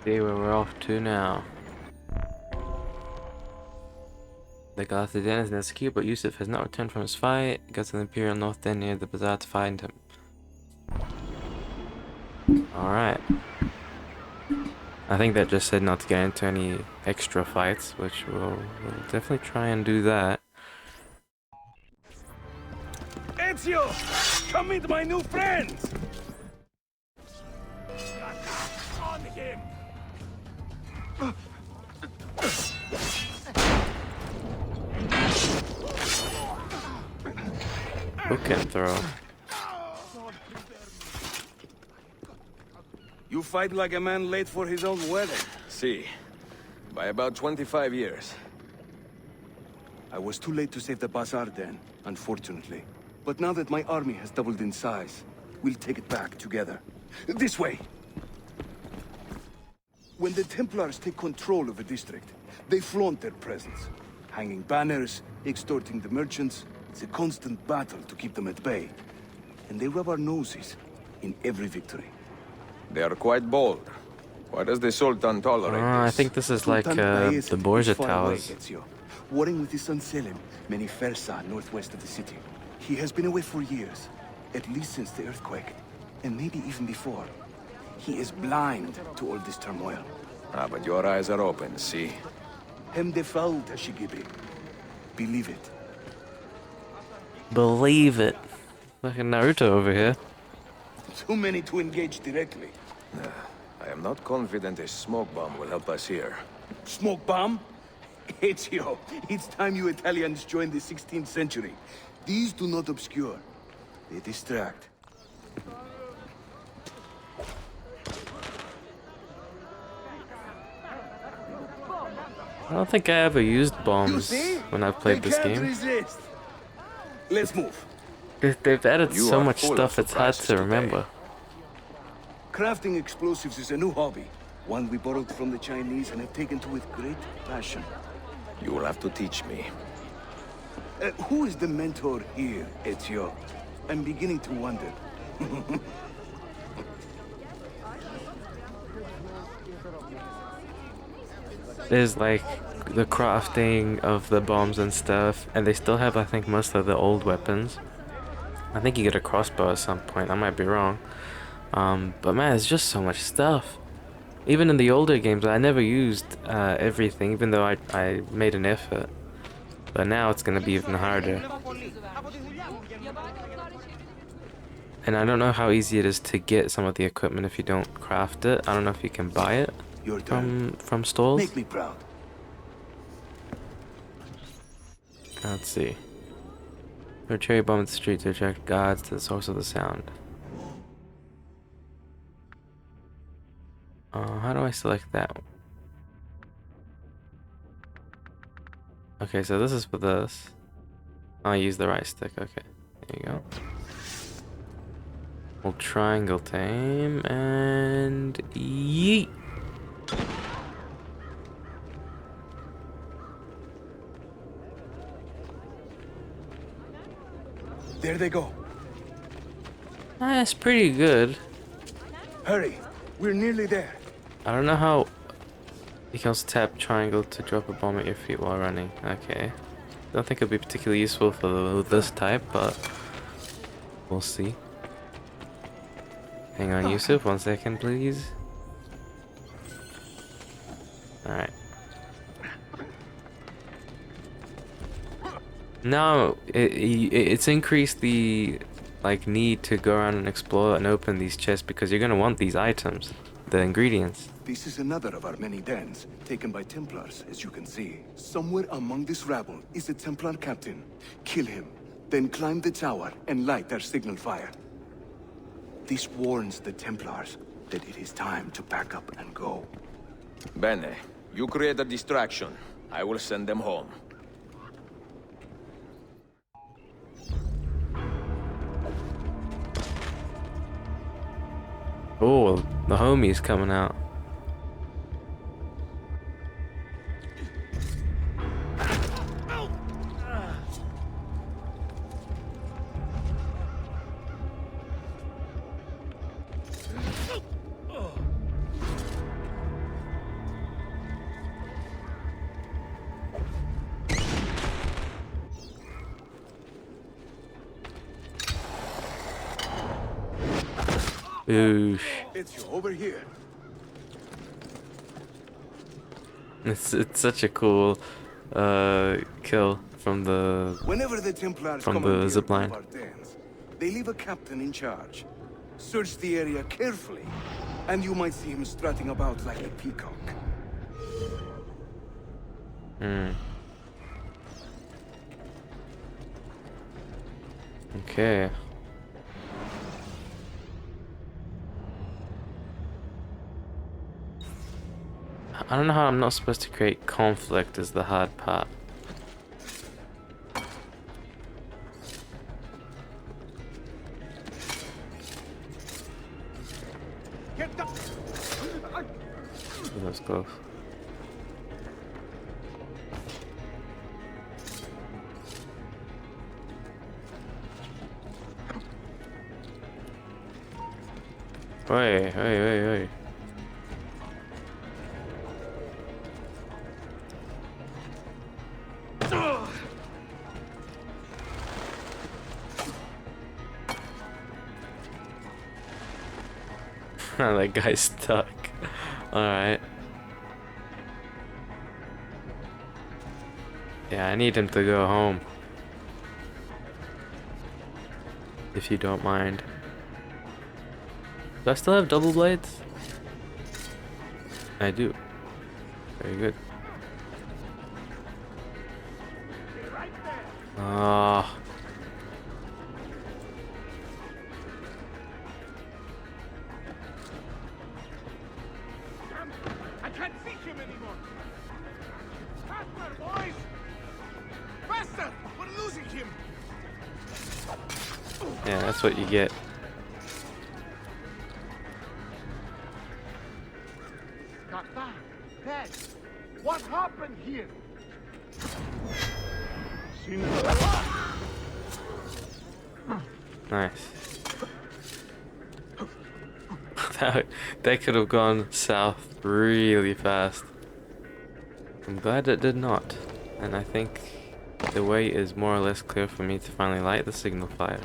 see where we're off to now. The Galactic Den is now secure, but Yusuf has not returned from his fight. Go to the Imperial North Den near the bazaar to find him. Alright. I think that just said not to get into any extra fights, which we'll definitely try and do that. Ezio! Come meet my new friends! On him! Hook and throw. You fight like a man late for his own wedding. See, by about 25 years. I was too late to save the bazaar then, unfortunately. But now that my army has doubled in size, we'll take it back together. This way! When the Templars take control of a district, they flaunt their presence. Hanging banners, extorting the merchants. It's a constant battle to keep them at bay. And they rub our noses in every victory. They are quite bold. Why does the Sultan tolerate I this? think this is like the Borgia Towers. Warring with his son Selim, many Fersa northwest of the city. He has been away for years, at least since the earthquake, and maybe even before. He is blind to all this turmoil. Ah, but your eyes are open, see? Hem defal Tashigibi. Believe it. Believe it. Fucking Naruto over here. Too many to engage directly. I am not confident a smoke bomb will help us here. Smoke bomb? Ezio, it's time you Italians joined the 16th century. These do not obscure. They distract. I don't think I ever used bombs when I played this game. Resist. Let's move. They've added You so are much full stuff, of it's hard surprises to today. remember. Crafting explosives is a new hobby. One we borrowed from the Chinese and have taken to with great passion. You will have to teach me. Who is the mentor here, Ezio? I'm beginning to wonder. There's like the crafting of the bombs and stuff, and they still have, I think, most of the old weapons. I think you get a crossbow at some point, I might be wrong. But man, there's just so much stuff. Even in the older games, I never used everything, even though I made an effort. But now it's gonna be even harder. And I don't know how easy it is to get some of the equipment if you don't craft it. I don't know if you can buy it Your turn. from stalls. Make me proud. Let's see. Throw a cherry bomb in the street to attract guards to the source of the sound. How do I select that one? Okay, so this is for this. I'll use the right stick. Okay, there you go. Hold triangle to aim and yeet. There they go. That's pretty good. Hurry. We're nearly there. I don't know how you can also tap triangle to drop a bomb at your feet while running. Okay. Don't think it'd be particularly useful for this type, but we'll see. Hang on, Yusuf, 1 second, please. Alright. No, it's increased the need to go around and explore and open these chests because you're gonna want these items, the ingredients. This is another of our many dens, taken by Templars, as you can see. Somewhere among this rabble is a Templar captain. Kill him, then climb the tower and light their signal fire. This warns the Templars that it is time to pack up and go. Bene, you create a distraction. I will send them home. Oh, the homie's coming out. Oosh. It's you over here. It's such a cool kill from Whenever the Templars commandeer one zip line. of our dens, they leave a captain in charge. Search the area carefully, and you might see him strutting about like a peacock. Hmm. Okay. I don't know how I'm not supposed to create conflict is the hard part. That was close. Oi, oi, oi, oi. That guy's stuck. Alright. Yeah, I need him to go home. If you don't mind. Do I still have double blades? I do. Very good. Ah. I can't see him anymore. Faster, boys! Faster! We're losing him. Yeah, that's what you get. Doctor, Dad, what happened here? Nice. that could have gone south really fast. I'm glad it did not. And I think the way is more or less clear for me to finally light the signal fire.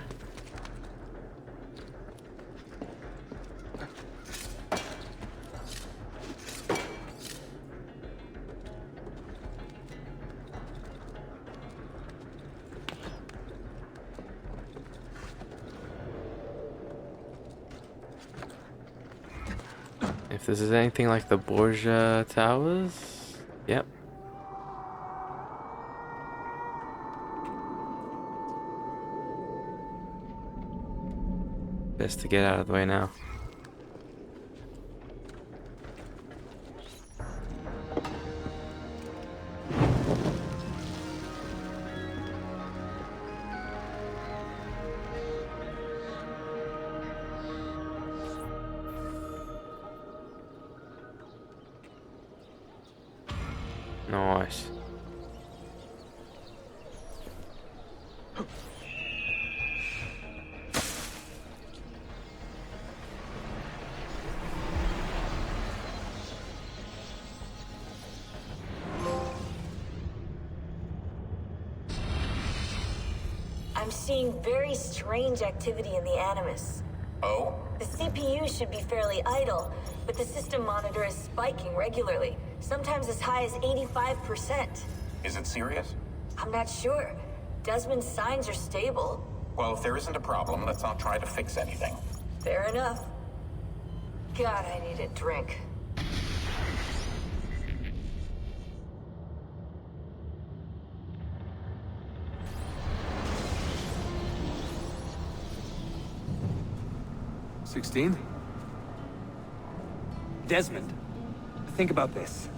If this is anything like the Borgia Towers, yep. Best to get out of the way now. Nice. I'm seeing very strange activity in the Animus. Oh? The CPU should be fairly idle, but the system monitor is spiking regularly, sometimes as high as 85%. Is it serious? I'm not sure. Desmond's signs are stable. Well, if there isn't a problem, let's not try to fix anything. Fair enough. God, I need a drink. Desmond, think about this.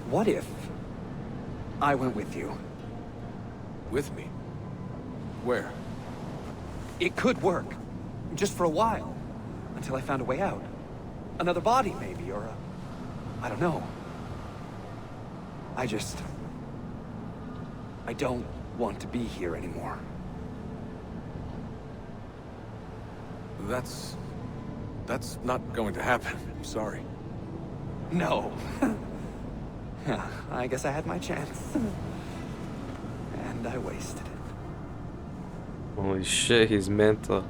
What if I went with you? With me? Where? It could work. Just for a while. Until I found a way out. Another body, maybe, or a... I don't know. I don't want to be here anymore. That's not going to happen. I'm sorry. No. Yeah, I guess I had my chance. And I wasted it. Holy shit, he's mental.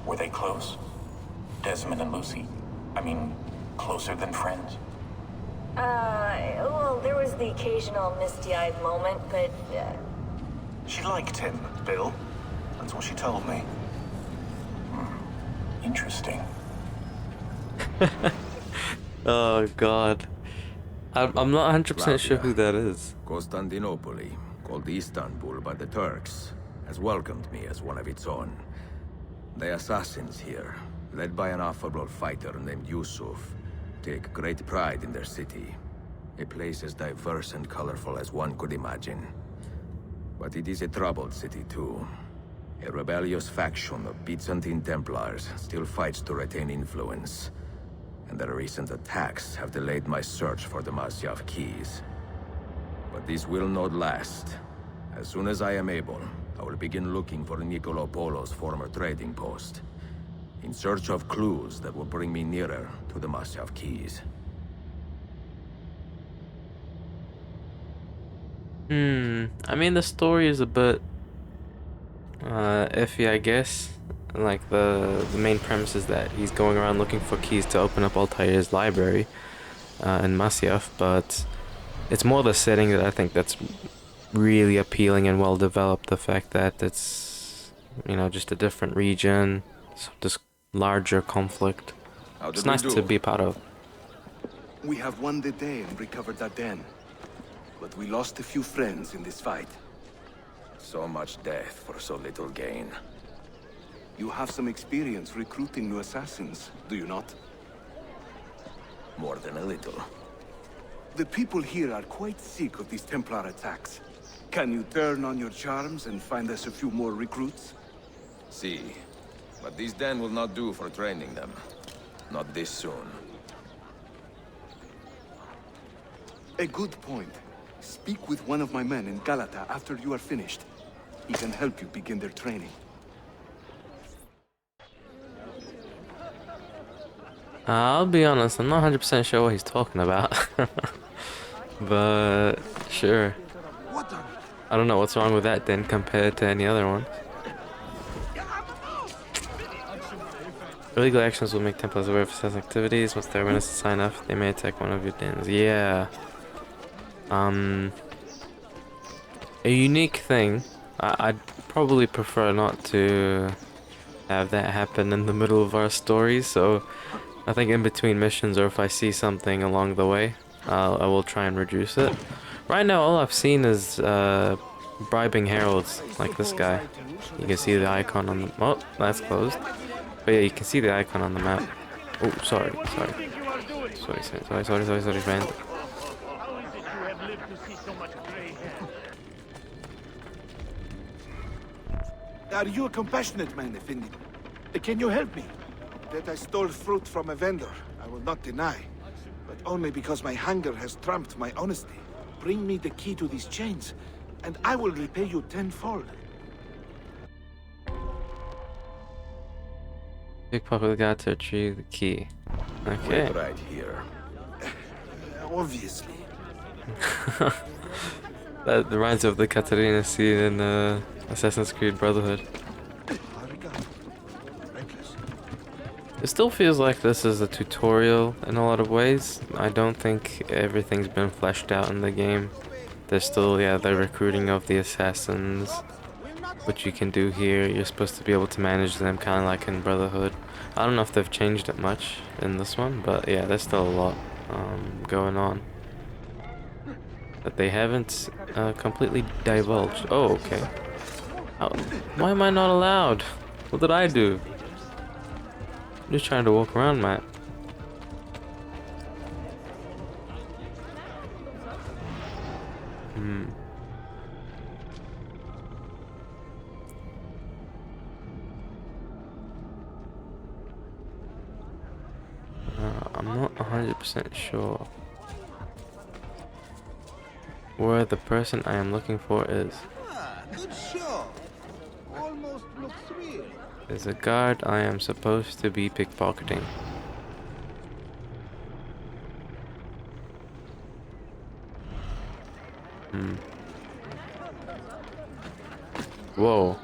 Were they close? Desmond and Lucy? I mean, closer than friends? Well, there was the occasional misty-eyed moment, but, She liked him, Bill. That's what she told me. Interesting. Oh god. I'm not 100% sure who that is. Constantinople, called Istanbul by the Turks, has welcomed me as one of its own. The assassins here, led by an affable fighter named Yusuf, take great pride in their city. A place as diverse and colorful as one could imagine. But it is a troubled city too. A rebellious faction of Byzantine Templars still fights to retain influence. And their recent attacks have delayed my search for the Masyaf keys. But this will not last. As soon as I am able, I will begin looking for Nicolo Polo's former trading post, in search of clues that will bring me nearer to the Masyaf keys. I mean, the story is a bit iffy, I guess. Like the main premise is that he's going around looking for keys to open up Altair's library in Masyaf, but it's more the setting that I think that's really appealing and well developed. The fact that it's, you know, just a different region, this larger conflict. How It's did we nice do? to be part of. We have won the day and recovered our den. But we lost a few friends in this fight. So much death for so little gain. You have some experience recruiting new assassins, do you not? More than a little. The people here are quite sick of these Templar attacks. Can you turn on your charms and find us a few more recruits? See, but this den will not do for training them. Not this soon. A good point. Speak with one of my men in Galata after you are finished. He can help you begin their training. I'll be honest, I'm not 100% sure what he's talking about. But sure. I don't know what's wrong with that then compared to any other one. Illegal actions will make Templars aware of assassin activities. Once their awareness is high enough, they may attack one of your dens. Yeah. A unique thing. I'd probably prefer not to have that happen in the middle of our story, so I think in between missions or if I see something along the way, I will try and reduce it. Right now, all I've seen is bribing heralds, like this guy. You can see the icon on the... Oh, that's closed. But yeah, you can see the icon on the map. Oh, sorry, friend. Are you a compassionate man, Effendi? Can you help me? That I stole fruit from a vendor, I will not deny. But only because my hunger has trumped my honesty. Bring me the key to these chains, and I will repay you tenfold. Pickpocket the guy to retrieve the key. Okay. Wait right here. Obviously. That reminds me of the Katarina scene in Assassin's Creed Brotherhood. It still feels like this is a tutorial in a lot of ways. I don't think everything's been fleshed out in the game. There's still, yeah, the recruiting of the assassins, which you can do here. You're supposed to be able to manage them kind of like in Brotherhood. I don't know if they've changed it much in this one, but yeah, there's still a lot going on that they haven't completely divulged. Oh, okay. Why am I not allowed? What did I do? I'm just trying to walk around, Matt. I'm not 100% sure where the person I am looking for is. Good show. Almost looks real. There's a guard I am supposed to be pickpocketing. Whoa.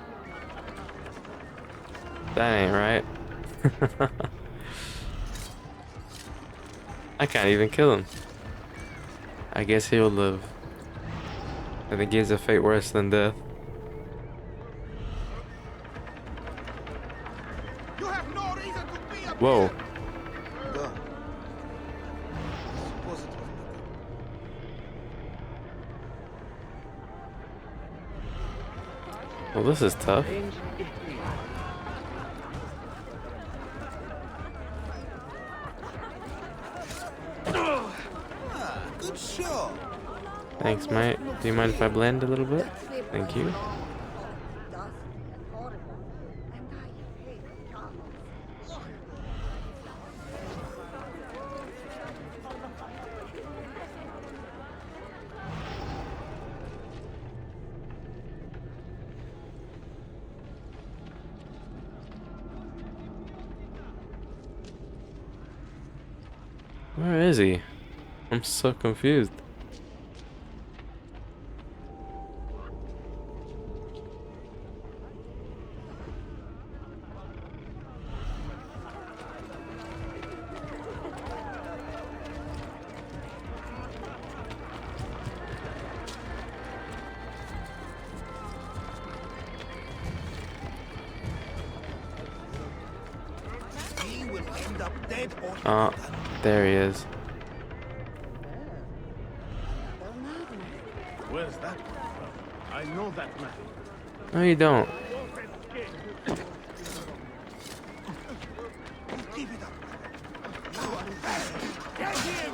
That ain't right. I can't even kill him. I guess he'll live. I think he has a fate worse than death. You have no reason to be up Whoa. here. Go. Suppose it was Well, this is tough. good show. Thanks, mate. Do you mind if I blend a little bit? Thank you. Where is he? I'm so confused. He will end up dead or Ah, there he is. Where's that one from? I know that man. No, you don't. Keep it up. You are bad. Get him!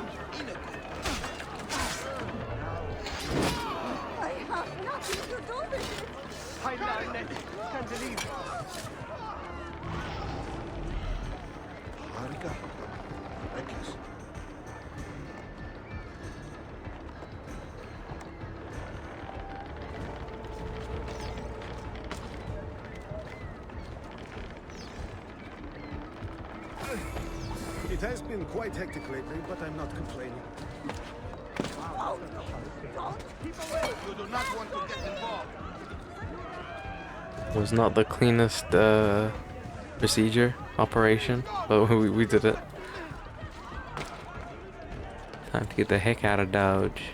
I have nothing to do with it. Harika. Reckless. It has been quite hectic lately, but I'm not complaining. Oh, don't keep away. You do not want to get involved. Was not the cleanest procedure operation, but we did it. Time to get the heck out of Dodge.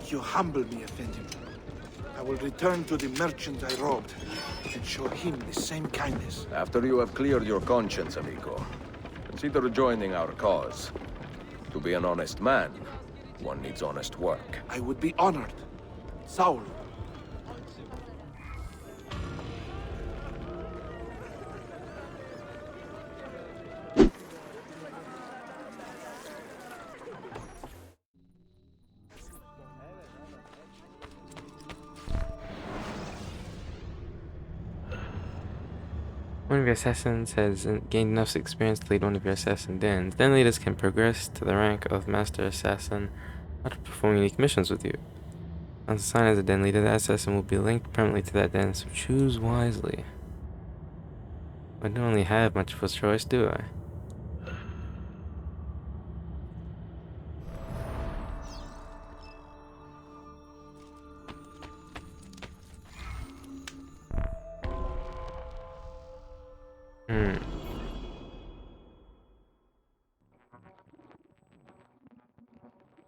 You humble me, Effendi. I will return to the merchant I robbed and show him the same kindness. After you have cleared your conscience, amigo, consider joining our cause. To be an honest man, one needs honest work. I would be honored. Saul. One of your assassins has gained enough experience to lead one of your assassin dens. Den leaders can progress to the rank of Master Assassin after performing unique missions with you. Once assigned as a den leader, that assassin will be linked permanently to that den, so choose wisely. I don't really have much of a choice, do I?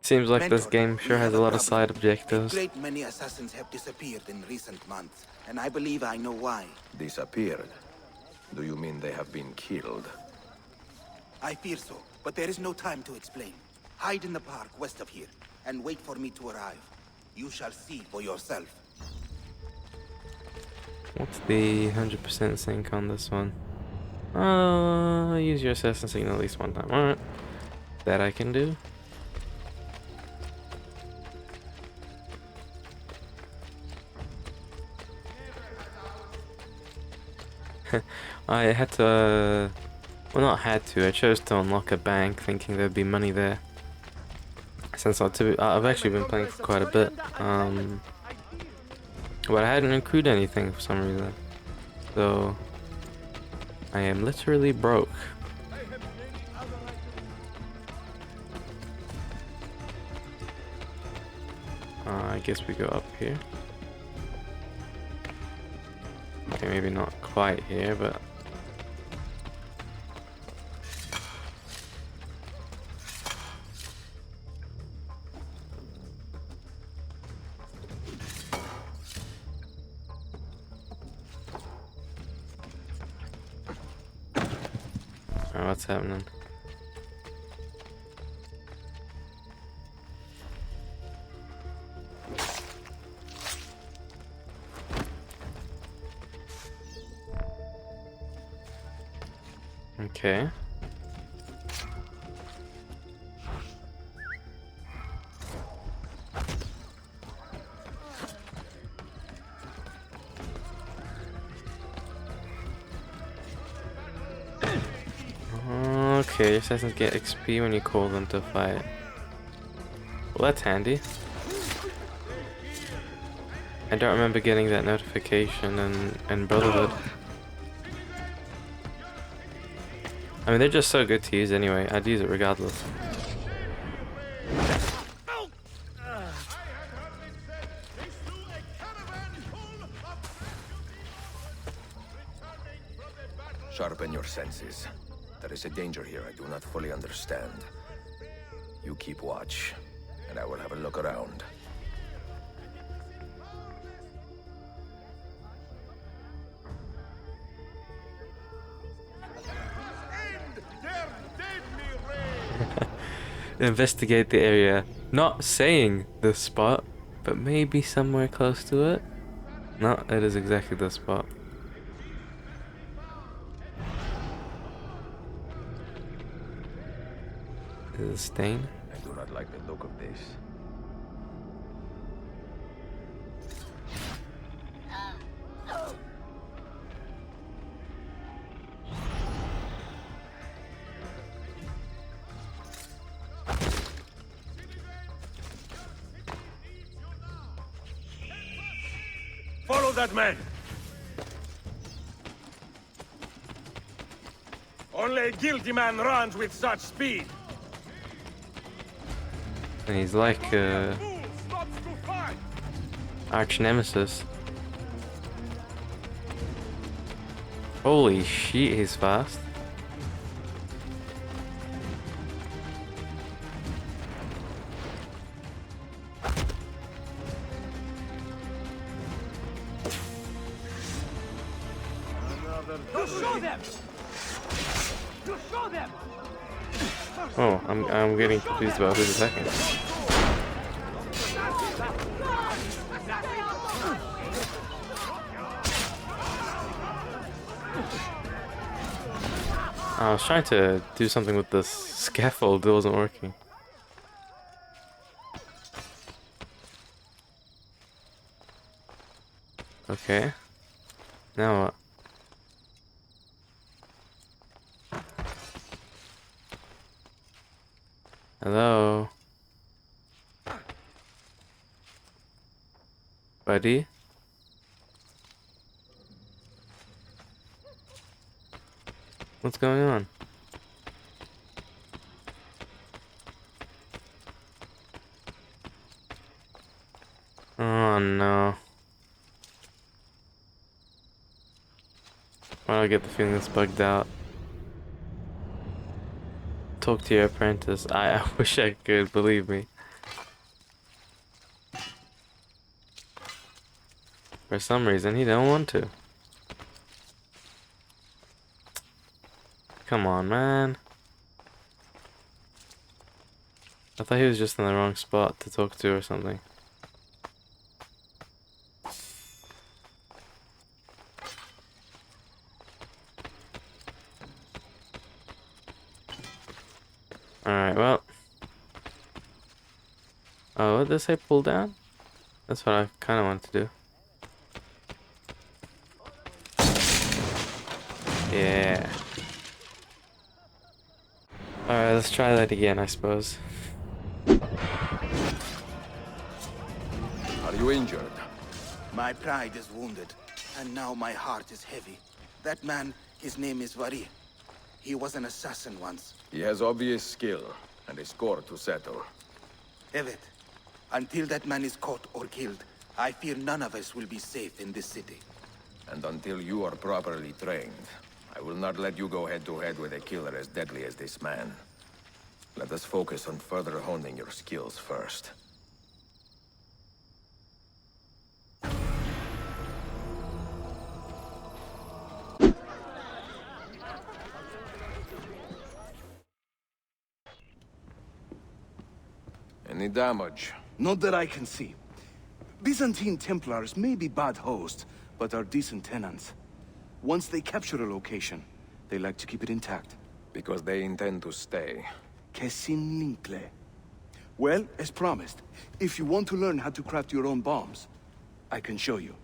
Seems like this game sure has a lot of side objectives. A great many assassins have disappeared in recent months, and I believe I know why. Disappeared? Do you mean they have been killed? I fear so, but there is no time to explain. Hide in the park west of here, and wait for me to arrive. You shall see for yourself. What's the 100% sync on this one? Use your assassin signal at least one time. Alright. That I can do. I had to, well, not had to, I chose to unlock a bank thinking there'd be money there. Since I've actually been playing for quite a bit, but I hadn't accrued anything for some reason. So, I am literally broke. I guess we go up here. Okay, maybe not quite here, but... Oh, what's happening? Okay. Okay, your assassins get XP when you call them to fight. Well, that's handy. I don't remember getting that notification in Brotherhood. I mean, they're just so good to use anyway. I'd use it regardless. Sharpen your senses. There is a danger here I do not fully understand. You keep watch, and I will have a look around. Investigate the area. Not saying the spot, but maybe somewhere close to it. No, it is exactly the spot. Is it a stain? I do not like the look of this. Follow that man! Only a guilty man runs with such speed. And he's like arch nemesis. Holy shit, he's fast. You show them! You show them! Oh, I'm getting confused about who's attacking. I was trying to do something with this scaffold, it wasn't working. Okay. Now what? Hello? Buddy? What's going on? Oh no. Why do I get the feeling it's bugged out? Talk to your apprentice. I wish I could, believe me. For some reason, he don't want to. Come on, man. I thought he was just in the wrong spot to talk to or something. Alright, well. Oh, what did this say? Pull down? That's what I kind of wanted to do. Yeah. Alright, let's try that again, I suppose. Are you injured? My pride is wounded, and now my heart is heavy. That man, his name is Vari. He was an assassin once. He has obvious skill, and a score to settle. Evet, Until that man is caught or killed, I fear none of us will be safe in this city. And until you are properly trained, I will not let you go head-to-head with a killer as deadly as this man. Let us focus on further honing your skills first. Any damage? Not that I can see. Byzantine Templars may be bad hosts, but are decent tenants. Once they capture a location, they like to keep it intact. Because they intend to stay. Kesin Linkle. Well, as promised, if you want to learn how to craft your own bombs, I can show you.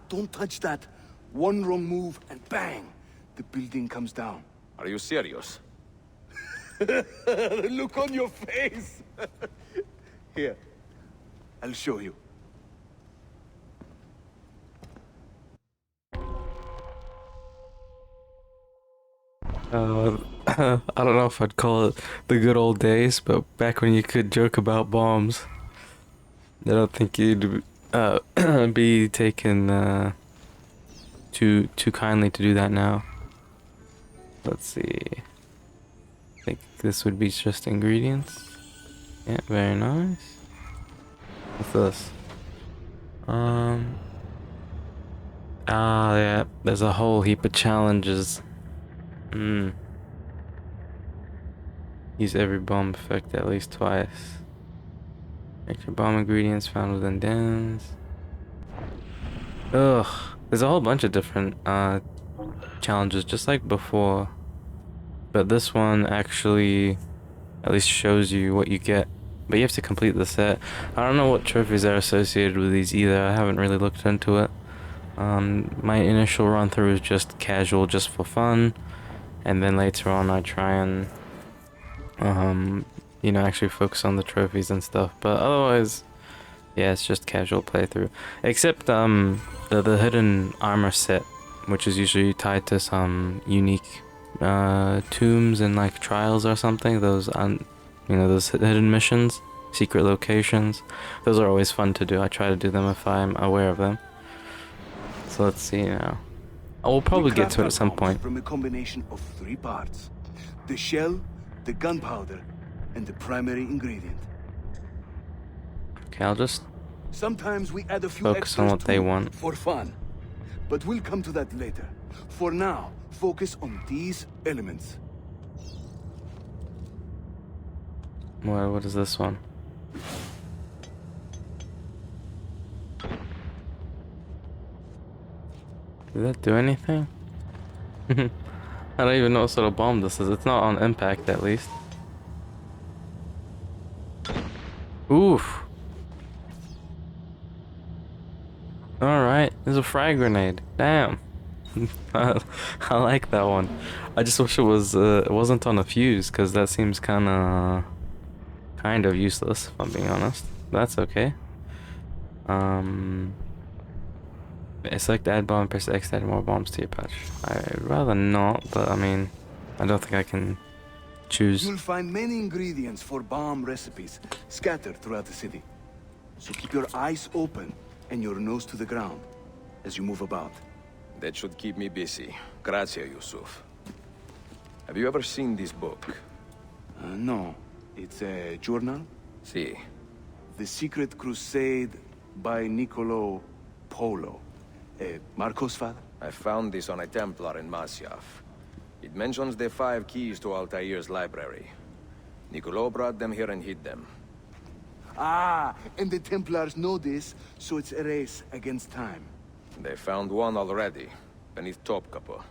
Don't touch that. One wrong move and bang! The building comes down. Are you serious? Look on your face! Here, I'll show you. I don't know if I'd call it the good old days, but back when you could joke about bombs, I don't think you'd be taken too kindly to do that now. Let's see. I think this would be just ingredients. Yeah, very nice. What's this? Yeah, there's a whole heap of challenges. Use every bomb effect at least twice. Extra bomb ingredients found within dens. Ugh, there's a whole bunch of different challenges, just like before. But this one actually at least shows you what you get. But you have to complete the set. I don't know what trophies are associated with these either. I haven't really looked into it. My initial run through is just casual, just for fun. And then later on I try and, you know, actually focus on the trophies and stuff. But otherwise, yeah, it's just casual playthrough. Except, the hidden armor set, which is usually tied to some unique, tombs and, like, trials or something. Those, you know, those hidden missions, secret locations. Those are always fun to do. I try to do them if I'm aware of them. So let's see now. I will probably get to it at some point. From a combination of 3 parts: the shell, the gunpowder, and the primary ingredient. Okay, I'll just Sometimes we add a few focus on extras what they too, want. for fun. But we'll come to that later. For now, focus on these elements. What is this one? Did that do anything? I don't even know what sort of bomb this is. It's not on impact, at least. Oof. Alright, there's a frag grenade. Damn. I like that one. I just wish it wasn't on a fuse, because that seems kind of useless, if I'm being honest. That's okay. Select add bomb, press X to add more bombs to your patch. I'd rather not, but I mean, I don't think I can choose. You'll find many ingredients for bomb recipes scattered throughout the city. So keep your eyes open and your nose to the ground as you move about. That should keep me busy. Grazie, Yusuf. Have you ever seen this book? No. It's a journal? Si. The Secret Crusade by Niccolo Polo. Marco's father? I found this on a Templar in Masyaf. It mentions the 5 keys to Altair's library. Niccolo brought them here and hid them. Ah, and the Templars know this, so it's a race against time. They found one already, beneath Topkapi.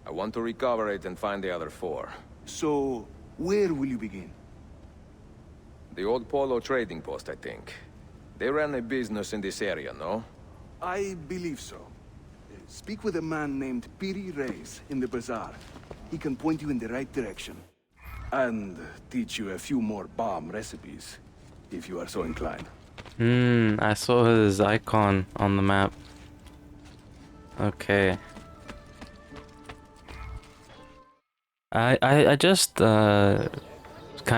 I want to recover it and find the other 4. So, where will you begin? The old Polo trading post, I think. They ran a business in this area, no? I believe so. Speak with a man named Piri Reis in the bazaar. He can point you in the right direction. And teach you a few more bomb recipes, if you are so inclined. I saw his icon on the map. Okay. I just kind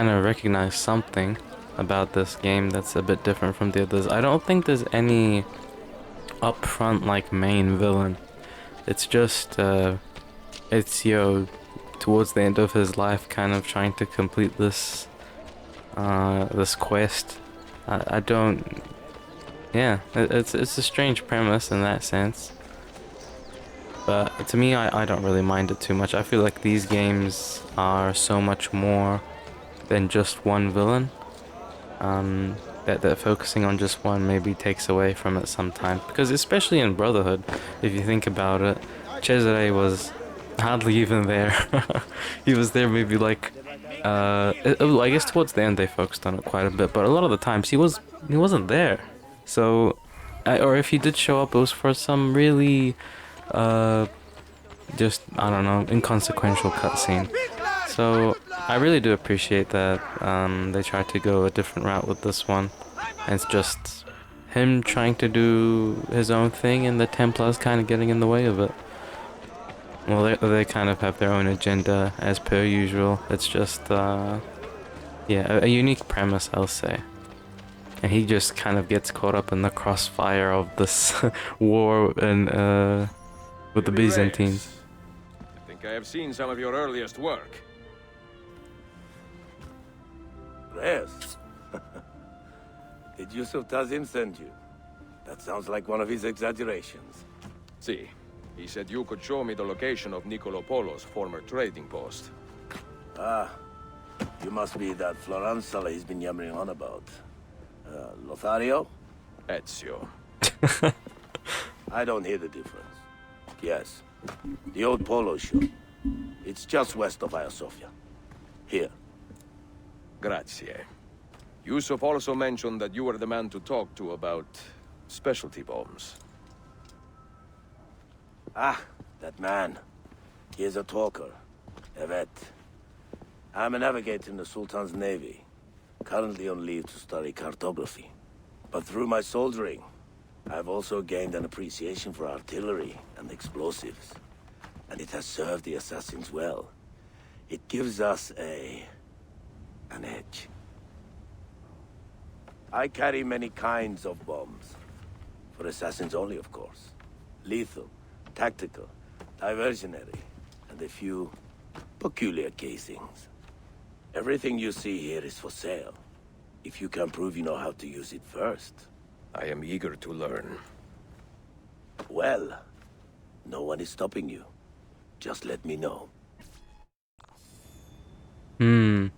of recognized something. about this game that's a bit different from the others. I don't think there's any upfront like main villain. It's just Ezio towards the end of his life kind of trying to complete this this quest. I don't, yeah, it's a strange premise in that sense, but to me I don't really mind it too much. I feel like these games are so much more than just one villain, that focusing on just one maybe takes away from it sometimes, because especially in Brotherhood, if you think about it, Cesare was hardly even there. He was there maybe like I guess towards the end they focused on it quite a bit, but a lot of the times he wasn't there. So or if he did show up, it was for some really just, I don't know, inconsequential cutscene. So I really do appreciate that they tried to go a different route with this one. And it's just him trying to do his own thing and the Templars kind of getting in the way of it. Well, they kind of have their own agenda as per usual. It's just, yeah, a unique premise, I'll say. And he just kind of gets caught up in the crossfire of this war and with the Byzantines. I think I have seen some of your earliest work. Reyes? Did Yusuf Tazim send you? That sounds like one of his exaggerations. See, he said you could show me the location of Nicolo Polo's former trading post. Ah, you must be that Floranzala he's been yammering on about. Lothario? Ezio. I don't hear the difference. Yes, the old Polo shop. It's just west of Hagia Sophia. Here. Grazie. Yusuf also mentioned that you were the man to talk to about specialty bombs. Ah, that man. He is a talker. A vet. I'm a navigator in the Sultan's navy. Currently on leave to study cartography. But through my soldiering, I've also gained an appreciation for artillery and explosives. And it has served the assassins well. It gives us an edge. I carry many kinds of bombs. For assassins only, of course. Lethal, tactical, diversionary, and a few peculiar casings. Everything you see here is for sale. If you can prove you know how to use it first. I am eager to learn. Well, no one is stopping you. Just let me know. PD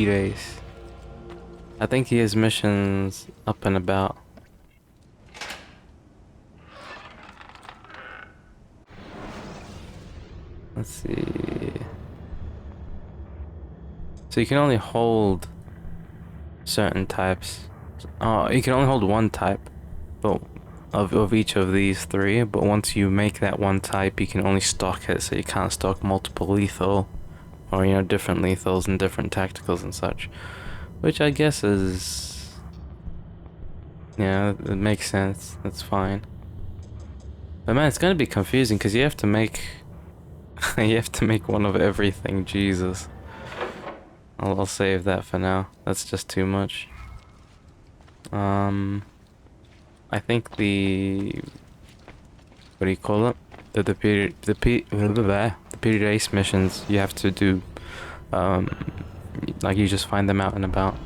race. I think he has missions up and about. Let's see. So you can only hold certain types. Oh, you can only hold one type, but of each of these three. But once you make that one type, you can only stock it. So you can't stock multiple lethal, or different lethals and different tacticals and such. Which I guess is, yeah, it makes sense. That's fine. But man, it's gonna be confusing because you have to make you have to make one of everything. Jesus. I'll save that for now. That's just too much. I think what do you call it? The period race missions you have to do. Like you just find them out and about.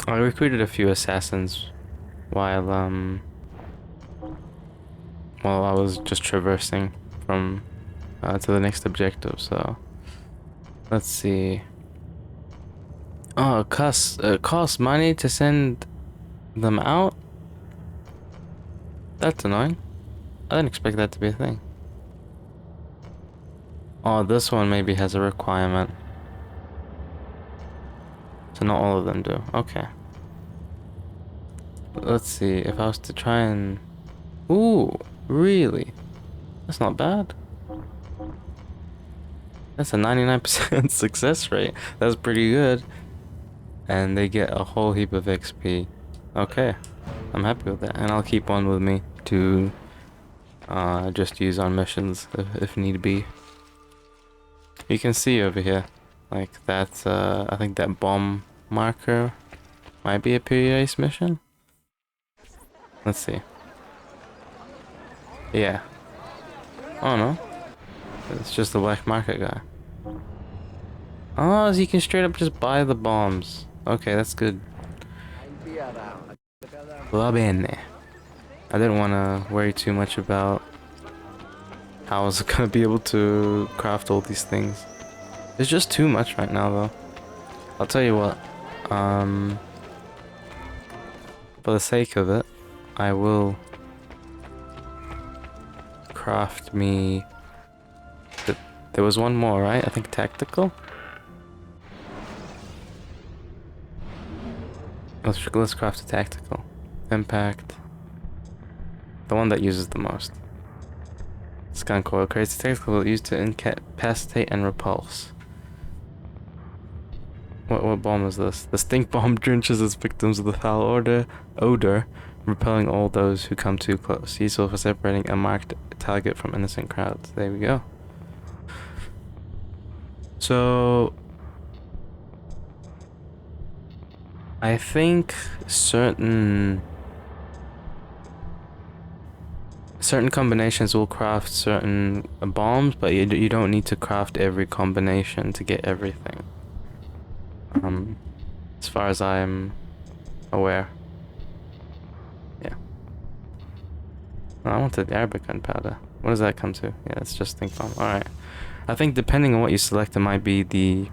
I recruited a few assassins while I was just traversing from to the next objective. So let's see. Oh, it costs money to send them out? That's annoying. I didn't expect that to be a thing. Oh, this one maybe has a requirement. So not all of them do. Okay. Let's see, if I was to try and... Ooh, really? That's not bad. That's a 99% success rate. That's pretty good. And they get a whole heap of XP. Okay, I'm happy with that. And I'll keep one with me to just use on missions if need be. You can see over here, Like that's I think that bomb marker might be a period ace mission. Let's see. Yeah. Oh no. It's just the black market guy. Oh, so you can straight up just buy the bombs. Okay, that's good. Va bene. I didn't want to worry too much about how I was gonna be able to craft all these things. There's just too much right now, though. I'll tell you what. For the sake of it, I will craft me. There was one more, right? I think tactical. Let's craft a tactical. Impact. The one that uses the most. Skunk coil creates a tactical used to incapacitate and repulse. What bomb is this? The stink bomb drenches its victims with a foul odor, repelling all those who come too close. Useful for separating a marked target from innocent crowds. There we go. So I think certain combinations will craft certain bombs, but you don't need to craft every combination to get everything. As far as I'm aware. Yeah. Oh, I wanted the Arabic gunpowder. What does that come to? Yeah, it's just stink bomb. Alright. I think depending on what you select, it might be the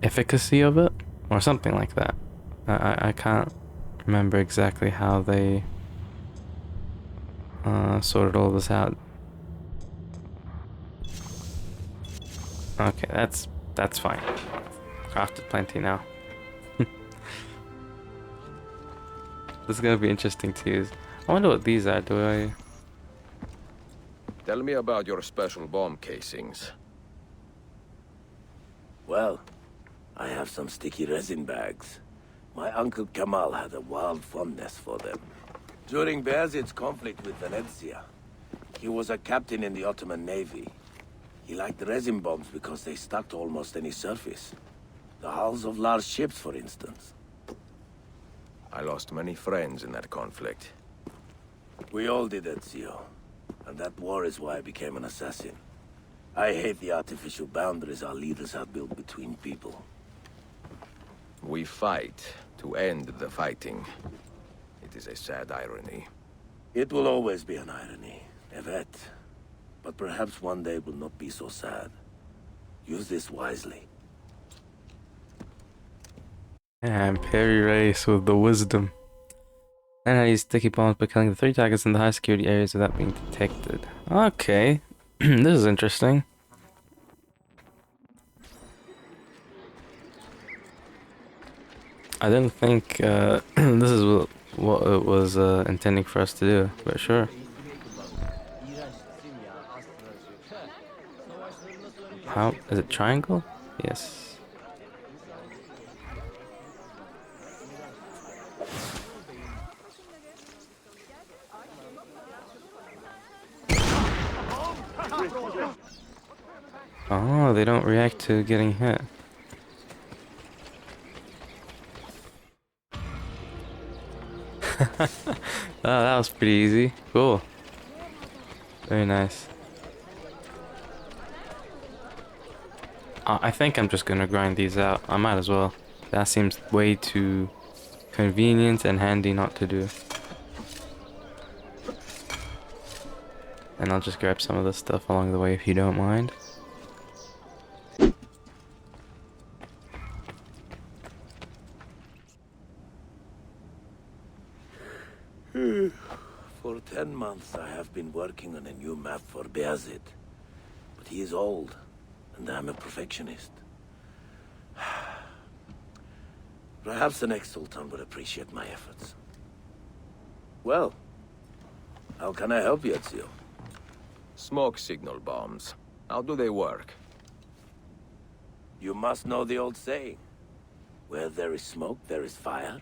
efficacy of it, or something like that. I can't remember exactly how they sorted all this out. Okay, that's fine. Crafted plenty now. This is gonna be interesting to use. I wonder what these are. Do I? Tell me about your special bomb casings. Well, I have some sticky resin bags. My uncle Kamal had a wild fondness for them. During Bayezid's conflict with Venezia, he was a captain in the Ottoman Navy. He liked resin bombs because they stuck to almost any surface. The hulls of large ships, for instance. I lost many friends in that conflict. We all did, Ezio. And that war is why I became an assassin. I hate the artificial boundaries our leaders have built between people. We fight to end the fighting. It is a sad irony. It will always be an irony, Evet. But perhaps one day will not be so sad. Use this wisely. And parry race with the wisdom. And I use sticky bombs by killing the 3 targets in the high security areas without being detected. Okay. This is interesting. I didn't think this is what it was intending for us to do, but sure. How is it? Triangle? Yes. Oh, they don't react to getting hit. Oh, that was pretty easy. Cool. Very nice. I think I'm just gonna grind these out. I might as well. That seems way too convenient and handy not to do. And I'll just grab some of this stuff along the way if you don't mind. For 10 months I have been working on a new map for Bayezid. But he is old, and I'm a perfectionist. Perhaps the next Sultan would appreciate my efforts. Well, how can I help you, Ezio? Smoke signal bombs. How do they work? You must know the old saying. Where there is smoke, there is fire.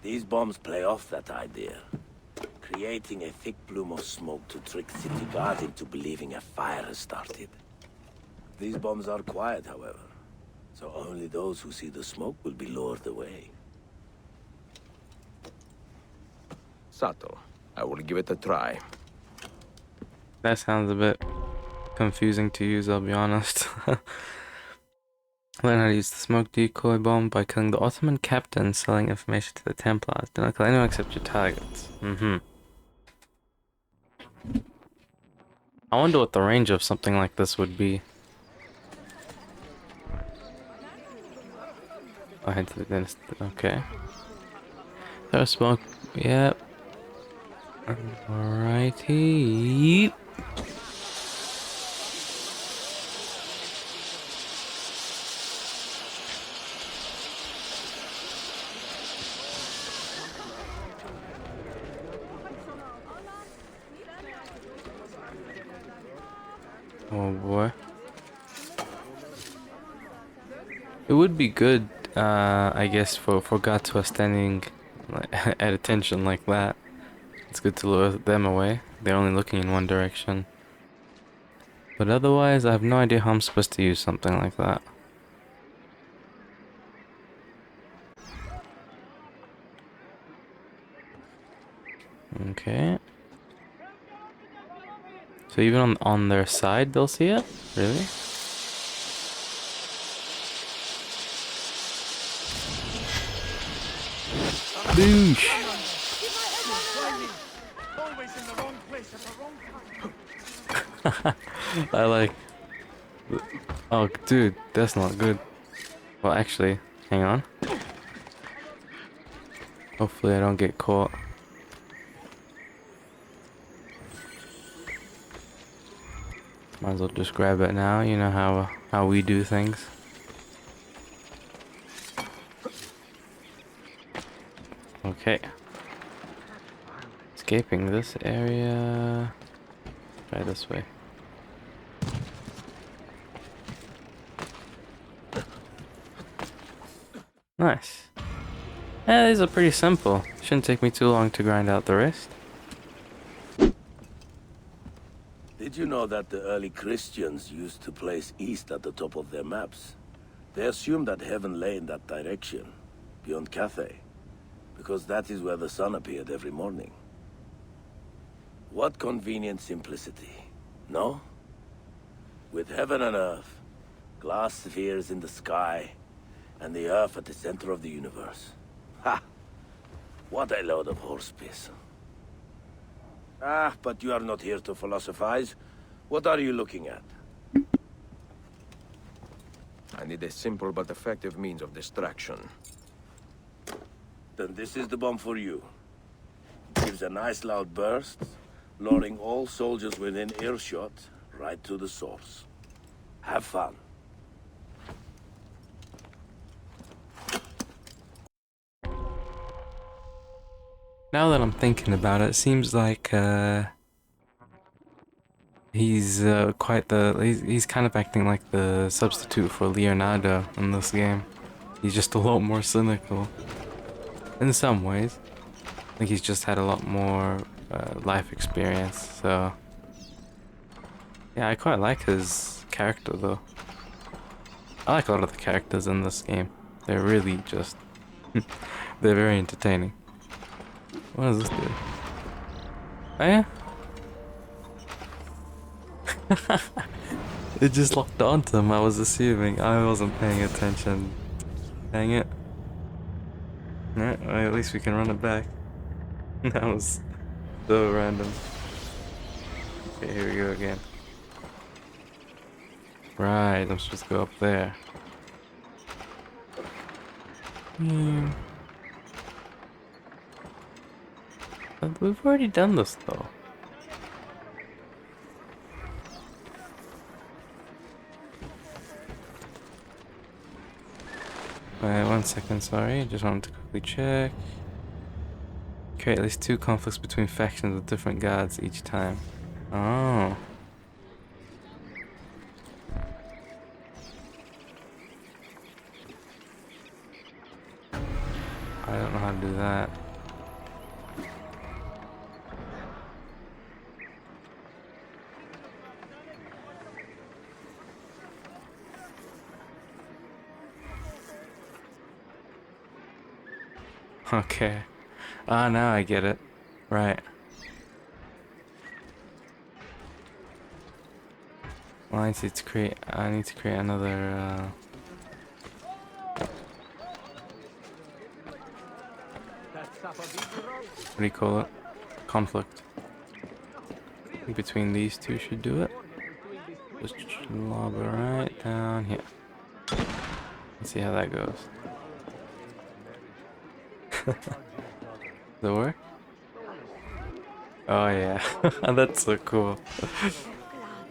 These bombs play off that idea, creating a thick plume of smoke to trick city guards into believing a fire has started. These bombs are quiet, however. So only those who see the smoke will be lured away. Sato, I will give it a try. That sounds a bit confusing to use, I'll be honest. Learn how to use the smoke decoy bomb by killing the Ottoman captain, selling information to the Templars. Do not kill anyone except your targets. I wonder what the range of something like this would be. I head to the dentist. Okay. There's smoke. Yep. Alrighty. Oh boy. It would be good, I guess, for gods who are standing at attention like that. It's good to lure them away. They're only looking in one direction. But otherwise, I have no idea how I'm supposed to use something like that. Okay. So even on their side, they'll see it? Really? Boosh! I like... Oh, dude, that's not good. Well, actually, hang on. Hopefully I don't get caught. Might as well just grab it now, you know how we do things. Okay. Escaping this area. Try this way. Nice. Yeah, these are pretty simple. Shouldn't take me too long to grind out the rest. Did you know that the early Christians used to place east at the top of their maps? They assumed that heaven lay in that direction, beyond Cathay, because that is where the sun appeared every morning. What convenient simplicity, no? With heaven and earth, glass spheres in the sky, and the earth at the center of the universe. Ha! What a load of horse piss. Ah, but you are not here to philosophize. What are you looking at? I need a simple but effective means of distraction. Then this is the bomb for you. Gives a nice loud burst, luring all soldiers within earshot right to the source. Have fun. Now that I'm thinking about it, it seems like he's he's kind of acting like the substitute for Leonardo in this game. He's just a lot more cynical in some ways. I think he's just had a lot more life experience, so yeah, I quite like his character though. I like a lot of the characters in this game. They're really just they're very entertaining. What does this do? Oh yeah? It just locked onto him, I was assuming. I wasn't paying attention. Dang it. Alright, well, at least we can run it back. That was so random. Okay, here we go again. Right, I'm supposed to go up there. But we've already done this though. Alright, 1 second, sorry. Just wanted to quickly check. Create at least 2 conflicts between factions with different guards each time. Oh. I don't know how to do that. Okay. Ah, now I get it. Right. Well, I need to create another, what do you call it? Conflict. I think between these two should do it. Just lob it right down here. Let's see how that goes. Does it work? Oh yeah, that's so cool.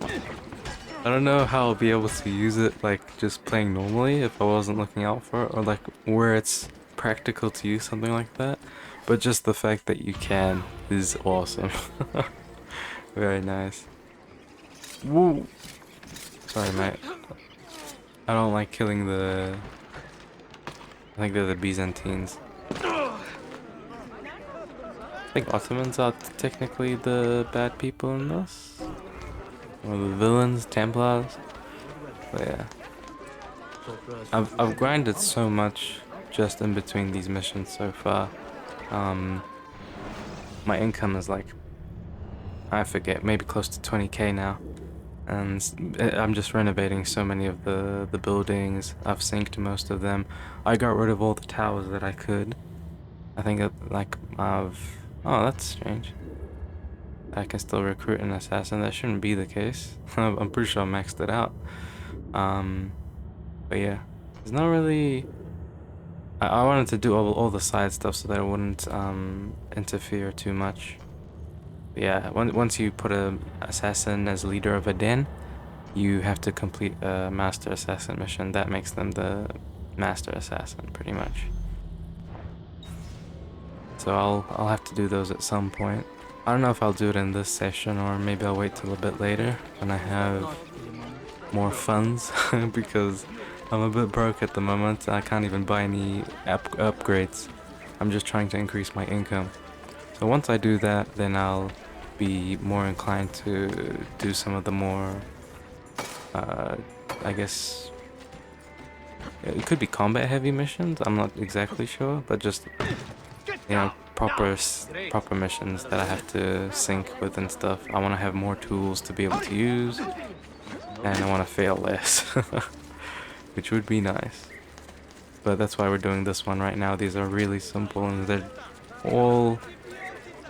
I don't know how I'll be able to use it like just playing normally if I wasn't looking out for it, or like where it's practical to use something like that. But just the fact that you can is awesome. Very nice. Woo! Sorry, mate. I don't like killing the... I think they're the Byzantines. I think Ottomans are technically the bad people in this. Or the villains, Templars. But yeah. I've grinded so much just in between these missions so far. My income is like, I forget, maybe close to 20k now. And I'm just renovating so many of the buildings. I've synced most of them. I got rid of all the towers that I could. I think oh, that's strange. I can still recruit an assassin. That shouldn't be the case. I'm pretty sure I maxed it out. But yeah, there's not really... I wanted to do all the side stuff so that it wouldn't interfere too much. But yeah, once you put a assassin as leader of a den, you have to complete a master assassin mission. That makes them the master assassin, pretty much. So I'll have to do those at some point. I don't know if I'll do it in this session or maybe I'll wait till a bit later when I have more funds because I'm a bit broke at the moment. I can't even buy any upgrades. I'm just trying to increase my income. So once I do that, then I'll be more inclined to do some of the more, I guess, it could be combat heavy missions. I'm not exactly sure, but just, you know, proper missions that I have to sync with and stuff. I want to have more tools to be able to use, and I want to fail less, which would be nice. But that's why we're doing this one right now. These are really simple and they're all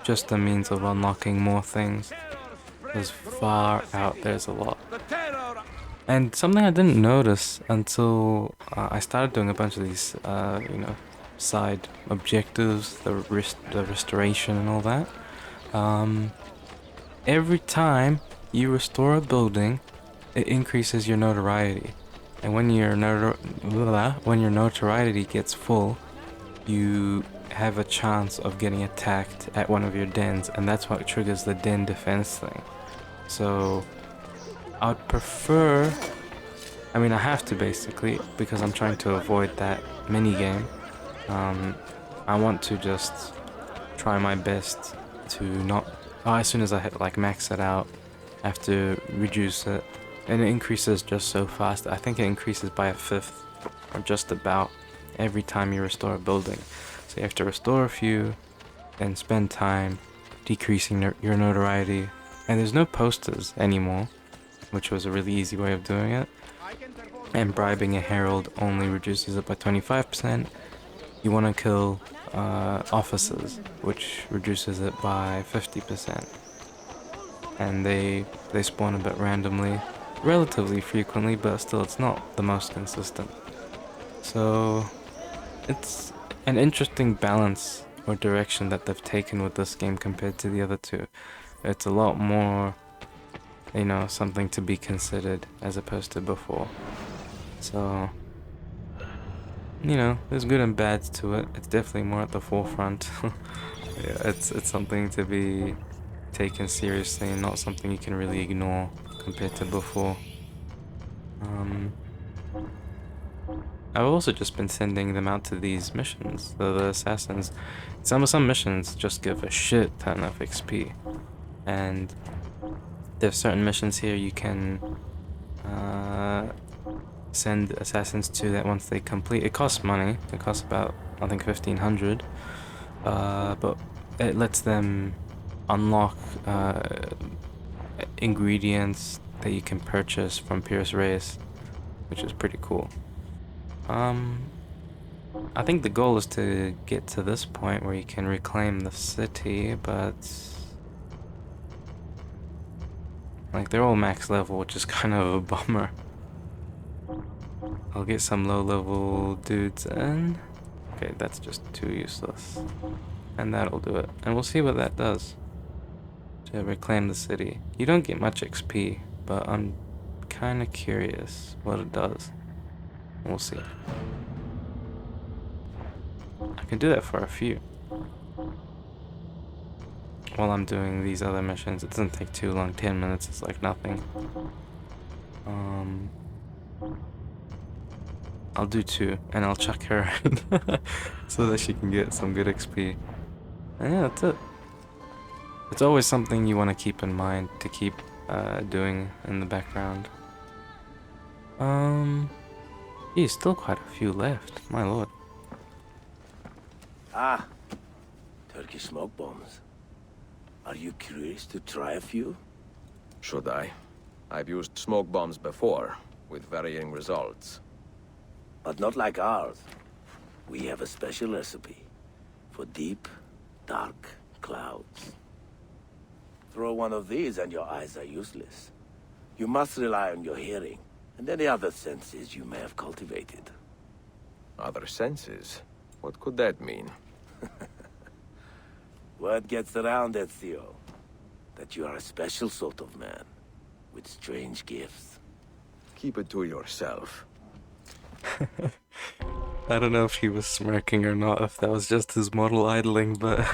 just a means of unlocking more things. There's far out, there's a lot. And something I didn't notice until I started doing a bunch of these, you know, side objectives, the restoration and all that. Every time you restore a building, it increases your notoriety. And when your notoriety gets full, you have a chance of getting attacked at one of your dens, and that's what triggers the den defense thing. So I'd prefer, I mean I have to basically, because I'm trying to avoid that mini game. I want to just try my best to not, as soon as I hit like max it out, I have to reduce it, and it increases just so fast. I think it increases by 1/5 or just about every time you restore a building. So you have to restore a few, then spend time decreasing your notoriety. And there's no posters anymore, which was a really easy way of doing it. And bribing a herald only reduces it by 25%. You want to kill officers, which reduces it by 50%. And they spawn a bit randomly, relatively frequently, but still it's not the most consistent. So it's an interesting balance or direction that they've taken with this game compared to the other two. It's a lot more, you know, something to be considered as opposed to before. So, you know, there's good and bad to it. It's definitely more at the forefront. Yeah, it's something to be taken seriously and not something you can really ignore compared to before. I've also just been sending them out to these missions, the assassins. Some missions just give a shit ton of XP, and there's certain missions here you can send assassins to that once they complete. It costs money. It costs about, I think, 1500, but it lets them unlock ingredients that you can purchase from Pierce Reyes, which is pretty cool. I think the goal is to get to this point where you can reclaim the city, but like they're all max level, which is kind of a bummer. I'll get some low level dudes in. Okay, that's just too useless. And that'll do it. And we'll see what that does to reclaim the city. You don't get much XP, but I'm kind of curious what it does. We'll see. I can do that for a few. While I'm doing these other missions, it doesn't take too long. 10 minutes is like nothing. I'll do 2, and I'll chuck her in so that she can get some good XP. And yeah, that's it. It's always something you want to keep in mind to keep doing in the background. Geez, still quite a few left. My lord. Ah, Turkish smoke bombs. Are you curious to try a few? Should I? I've used smoke bombs before, with varying results. But not like ours. We have a special recipe for deep, dark clouds. Throw one of these and your eyes are useless. You must rely on your hearing and any other senses you may have cultivated. Other senses? What could that mean? Word gets around, Ezio, that you are a special sort of man, with strange gifts. Keep it to yourself. I don't know if he was smirking or not, if that was just his model idling, but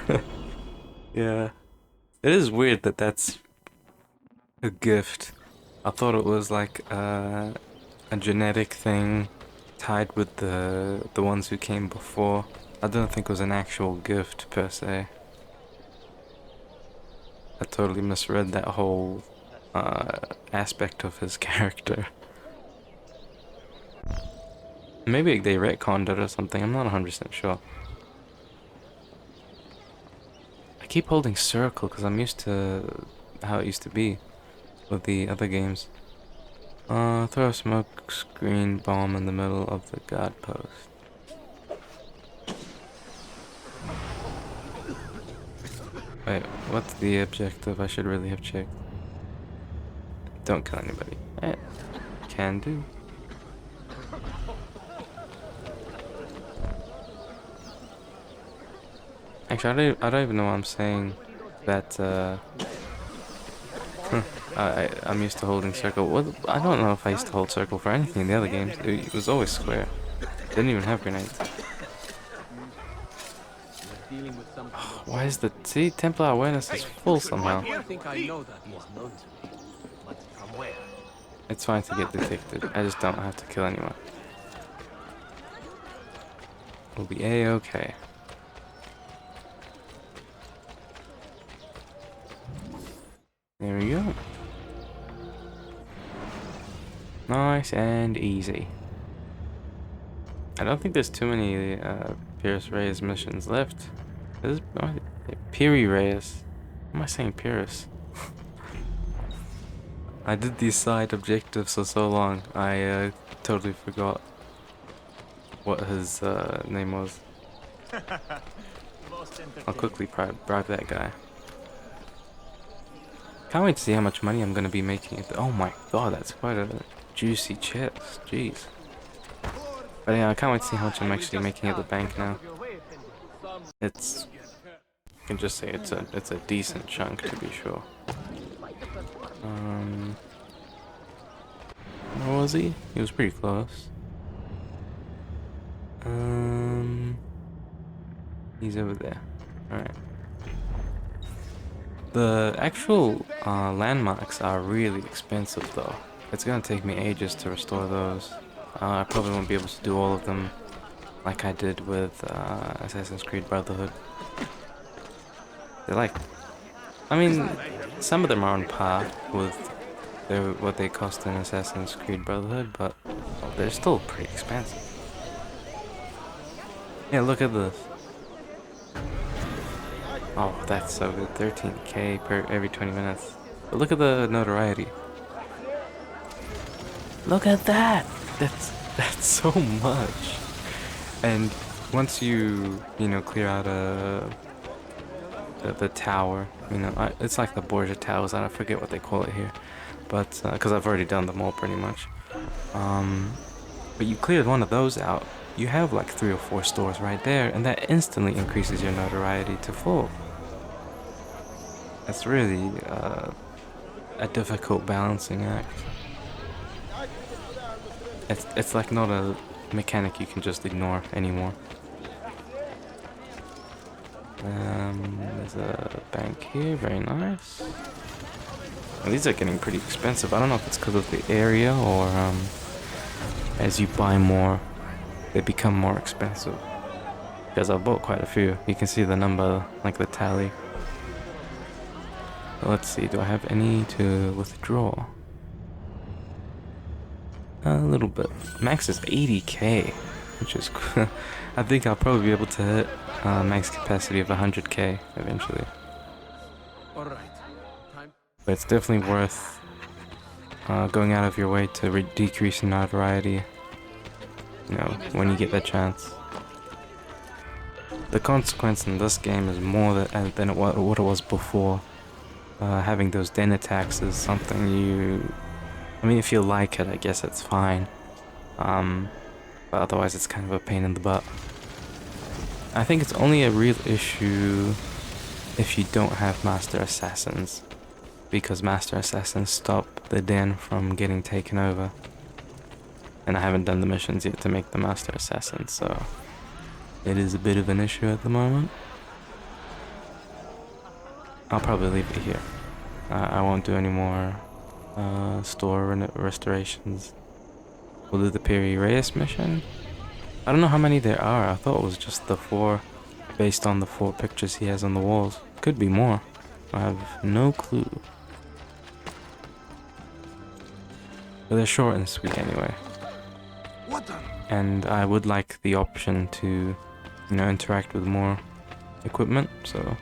yeah. It is weird that that's a gift. I thought it was like a genetic thing tied with the ones who came before. I don't think it was an actual gift per se. I totally misread that whole aspect of his character. Maybe they retconned it or something, I'm not 100% sure. I keep holding circle because I'm used to how it used to be with the other games. Throw a smoke screen bomb in the middle of the guard post. Wait, what's the objective? I should really have checked. Don't kill anybody. Can do. Actually, I don't even know why I'm saying that, I'm used to holding circle. Well, I don't know if I used to hold circle for anything in the other games. It was always square. Didn't even have grenades. Why is the... See, Templar awareness is full somehow. It's fine to get detected. I just don't have to kill anyone. We'll be A-okay. There we go. Nice and easy. I don't think there's too many Pierce Reyes missions left. There's Piri Reyes. Why am I saying Pierce? I did these side objectives for so long, I totally forgot what his name was. I'll quickly bribe that guy. Can't wait to see how much money I'm gonna be making. Oh my god, that's quite a juicy chest. Jeez. But yeah, I can't wait to see how much I'm actually making at the bank now. It's... I can just say it's a decent chunk, to be sure. Where was he? He was pretty close. He's over there. Alright. The actual landmarks are really expensive though. It's gonna take me ages to restore those. I probably won't be able to do all of them like I did with Assassin's Creed Brotherhood. They're like... I mean, some of them are on par with what they cost in Assassin's Creed Brotherhood, but they're still pretty expensive. Yeah, look at this. Oh, that's so good. 13k per every 20 minutes. But look at the notoriety. Look at that! That's so much. And once you know, clear out the tower, you know, it's like the Borgia Towers. I forget what they call it here, but because I've already done them all pretty much. But you cleared one of those out, you have like 3 or 4 stores right there, and that instantly increases your notoriety to full. That's really a difficult balancing act. It's like not a mechanic you can just ignore anymore. There's a bank here, very nice. Well, these are getting pretty expensive. I don't know if it's because of the area or as you buy more, they become more expensive. Because I bought quite a few. You can see the number, like the tally. Let's see, do I have any to withdraw? A little bit. Max is 80k, which is I think I'll probably be able to hit max capacity of 100k eventually. But it's definitely worth going out of your way to decrease your notoriety, you know, when you get that chance. The consequence in this game is more than what it was before. Having those den attacks is something I mean, if you like it, I guess it's fine. But otherwise it's kind of a pain in the butt. I think it's only a real issue if you don't have Master Assassins. Because Master Assassins stop the den from getting taken over. And I haven't done the missions yet to make the Master Assassins, so it is a bit of an issue at the moment. I'll probably leave it here. I won't do any more store restorations. We'll do the Piri Reyes mission. I don't know how many there are. I thought it was just the 4 based on the 4 pictures he has on the walls. Could be more. I have no clue. But they're short and sweet anyway. And I would like the option to, you know, interact with more equipment, so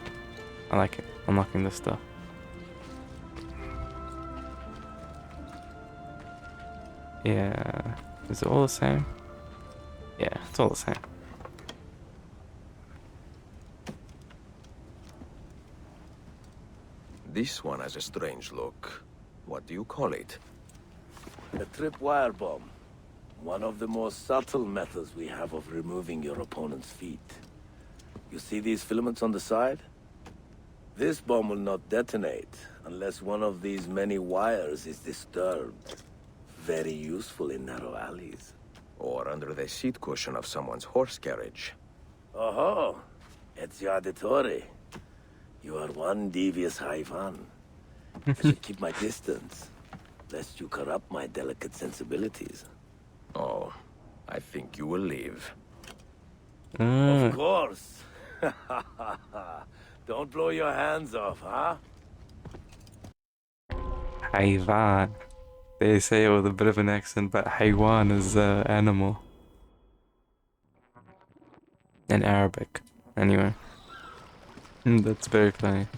I like it. Unlocking this stuff. Yeah, is it all the same? Yeah, it's all the same. This one has a strange look. What do you call it? A tripwire bomb. One of the most subtle methods we have of removing your opponent's feet. You see these filaments on the side? This bomb will not detonate unless one of these many wires is disturbed. Very useful in narrow alleys. Or under the seat cushion of someone's horse carriage. Oh, Ezio. You are one devious Haivan. I should keep my distance, lest you corrupt my delicate sensibilities. Oh, I think you will leave. Of course. Don't blow your hands off, huh? Haivan. They say it with a bit of an accent, but Haiwan is animal. In Arabic. Anyway. That's very funny.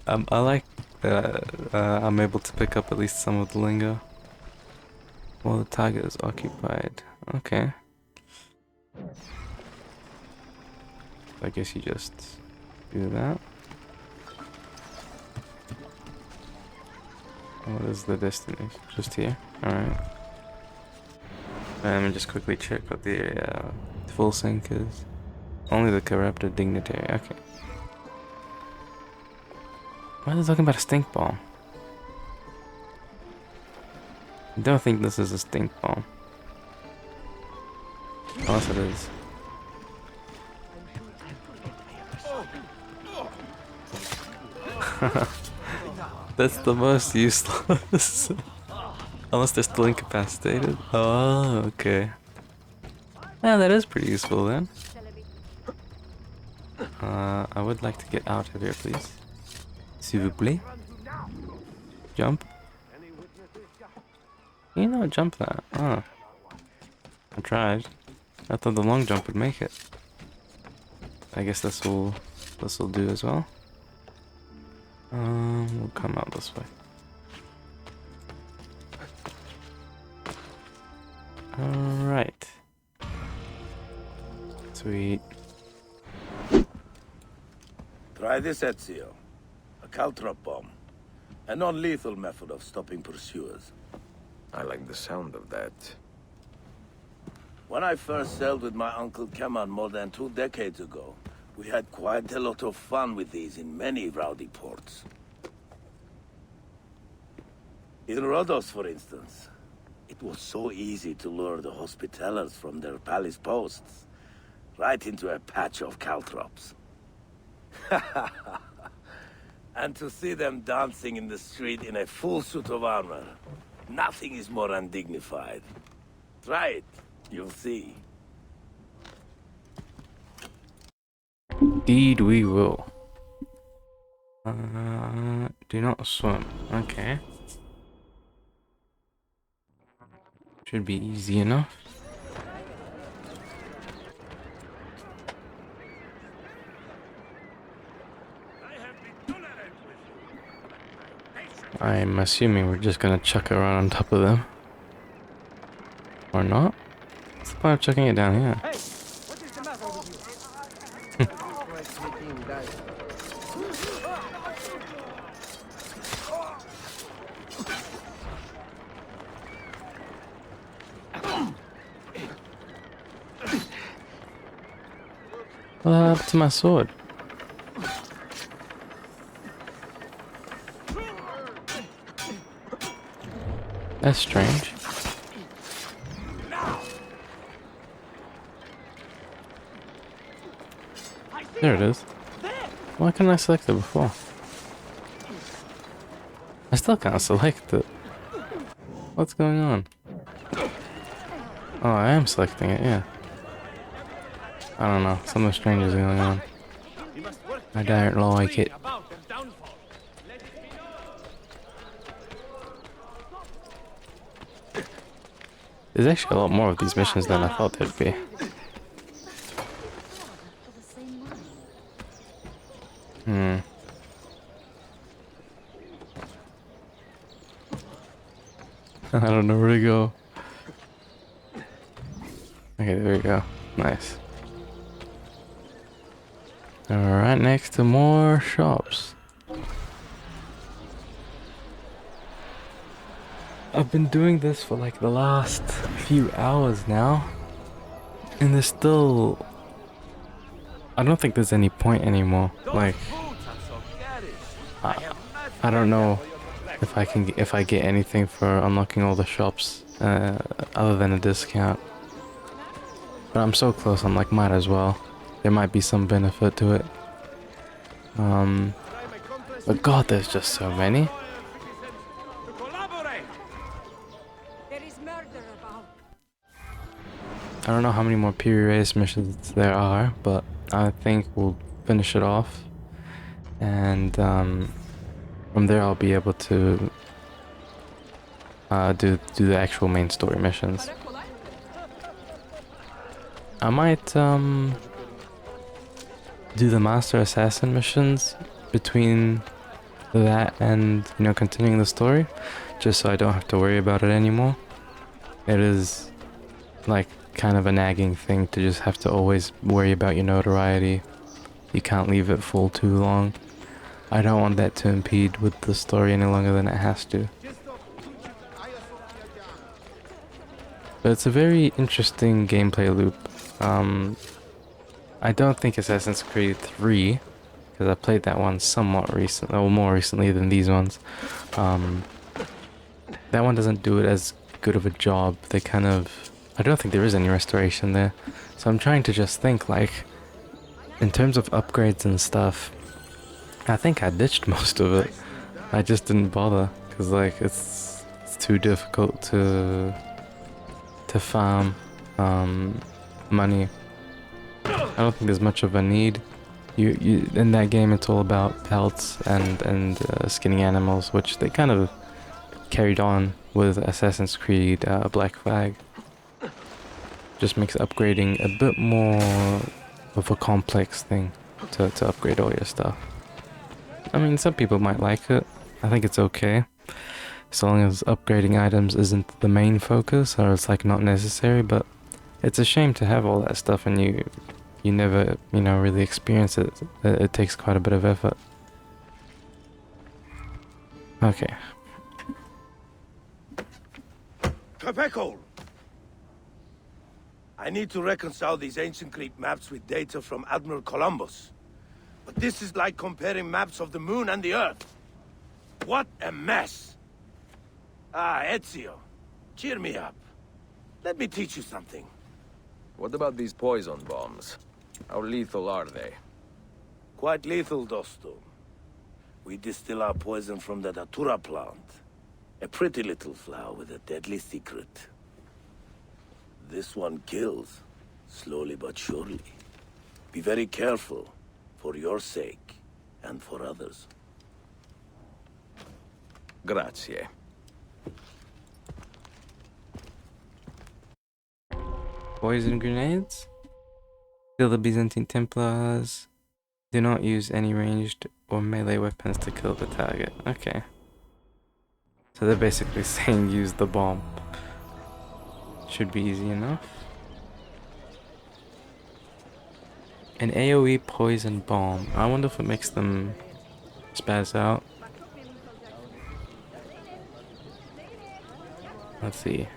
I like that I'm able to pick up at least some of the lingo while the target is occupied. Okay. I guess you just do that. What is the destination? Just here? Alright. Let me just quickly check what the full sync is. Only the corrupted dignitary. Okay. Why are they talking about a stink bomb? I don't think this is a stink bomb. Unless it is. That's the most useless. Unless they're still incapacitated. Oh, okay. Yeah, that is pretty useful then. I would like to get out of here, please. S'il vous plaît. Jump. You know, jump that. Oh. I tried. I thought the long jump would make it. I guess this'll do as well. We'll come out this way. Alright. Sweet. Try this, Ezio. A caltrop bomb. A non-lethal method of stopping pursuers. I like the sound of that. When I first sailed with my Uncle Kemal more than 2 decades ago, we had quite a lot of fun with these in many rowdy ports. In Rhodos, for instance, it was so easy to lure the Hospitallers from their palace posts right into a patch of caltrops. And to see them dancing in the street in a full suit of armor, nothing is more undignified. Try it, you'll see. Indeed we will. Do not swim. Okay. Should be easy enough. I'm assuming we're just gonna chuck it right on top of them. Or not? What's the point of chucking it down here? Hey, what is the matter with you? What happened to my sword? That's strange. There it is. Why couldn't I select it before? I still can't select it. What's going on? Oh, I am selecting it, yeah. I don't know, something strange is going on. I don't like it. There's actually a lot more of these missions than I thought there'd be. I don't know where to go. Okay, there we go. Nice. Alright, next to more shops. I've been doing this for like the last few hours now, and there's still... I don't think there's any point anymore. Like, I don't know if I get anything for unlocking all the shops other than a discount. But I'm so close, I'm like, might as well. There might be some benefit to it. But God, there's just so many. I don't know how many more Piri Reis missions there are, but I think we'll finish it off. And from there I'll be able to do the actual main story missions. I might do the Master Assassin missions between that and, you know, continuing the story, just so I don't have to worry about it anymore. It is like kind of a nagging thing to just have to always worry about your notoriety. You can't leave it full too long. I don't want that to impede with the story any longer than it has to. But it's a very interesting gameplay loop. I don't think Assassin's Creed 3, because I played that one somewhat recently, or more recently than these ones. That one doesn't do it as good of a job. They kind of... I don't think there is any restoration there. So I'm trying to just think, like, in terms of upgrades and stuff, I think I ditched most of it. I just didn't bother, because, like, it's too difficult to farm money. I don't think there's much of a need. You in that game, it's all about pelts and skinning animals, which they kind of carried on with Assassin's Creed Black Flag. Just makes upgrading a bit more of a complex thing to upgrade all your stuff. I mean, some people might like it. I think it's okay. So long as upgrading items isn't the main focus, or it's like not necessary, but it's a shame to have all that stuff and you never, you know, really experience it. It takes quite a bit of effort. Okay. Capecol! I need to reconcile these ancient Greek maps with data from Admiral Columbus. But this is like comparing maps of the moon and the Earth. What a mess! Ah, Ezio, cheer me up. Let me teach you something. What about these poison bombs? How lethal are they? Quite lethal, Dosto. We distill our poison from the datura plant. A pretty little flower with a deadly secret. This one kills, slowly but surely. Be very careful, for your sake, and for others. Grazie. Poison grenades? Kill the Byzantine Templars. Do not use any ranged or melee weapons to kill the target. Okay. So they're basically saying use the bomb. Should be easy enough. An AoE poison bomb. I wonder if it makes them spaz out. Let's see.